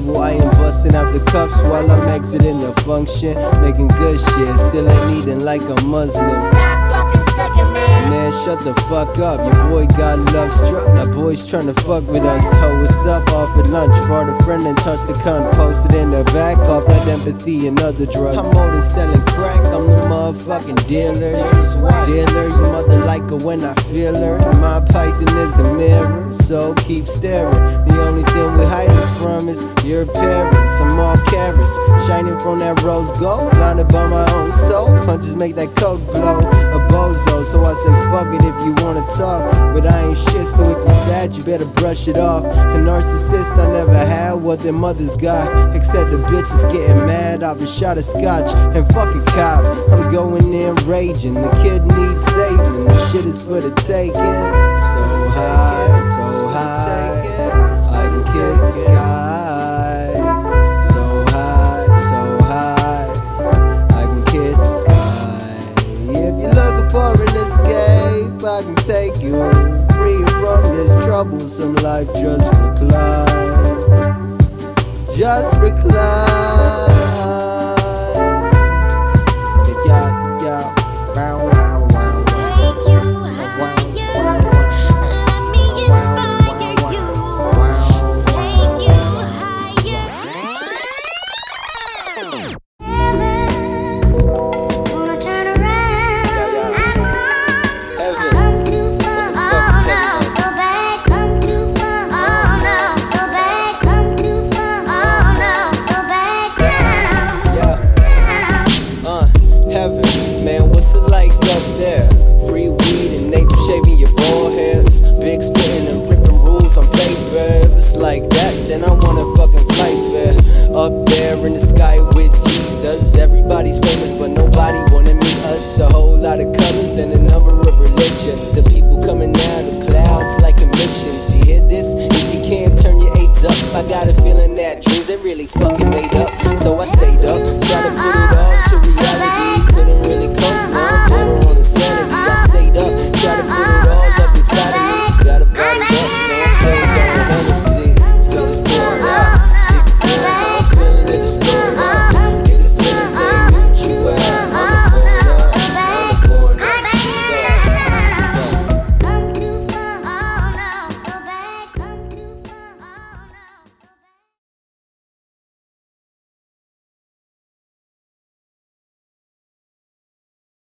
evil. I am busting out the cuffs while I'm exiting the function. Making good shit, still ain't eating like a Muslim. Stop fucking sucking, man. Man, shut the fuck up. Your boy got love struck. Now boys tryna fuck with us. Ho, what's up? Off at lunch. Brought a friend and touched the cunt. Posted in the back off that empathy and other drugs. I'm more than selling crack. I'm the motherfucking dealer. Dealer, you mother like her when I feel her. And my python is a mirror, so keep staring. The only thing we hiding from is your parents. I'm all carrots, shining from that rose gold. Blinded by my own soul. Punches make that coke blow. A bozo, so I say fuck it if you wanna talk. But I ain't shit, so if you're sad, you better brush it off. A narcissist, I never had what their mothers got. Except the bitches getting mad off a shot of scotch. And fuck a cop, I'm going in raging. The kid needs saving, the shit is for the taking. So high, so high, I can kiss the sky. So high, I can kiss the sky. If you're looking for an escape, I can take you free from this troublesome life. Just recline, just recline. Man, what's it like up there? Free weed and native shaving your bald hairs. Big spitting and ripping rules on paper. If it's like that, then I want a fucking flight fare. Up there in the sky with Jesus. Everybody's famous, but nobody wanna meet us. A whole lot of colors and a number of religions. The people coming out of clouds like emissions. You hear this? If you can't turn your eights up, I got a feeling that dreams ain't really fucking made up. So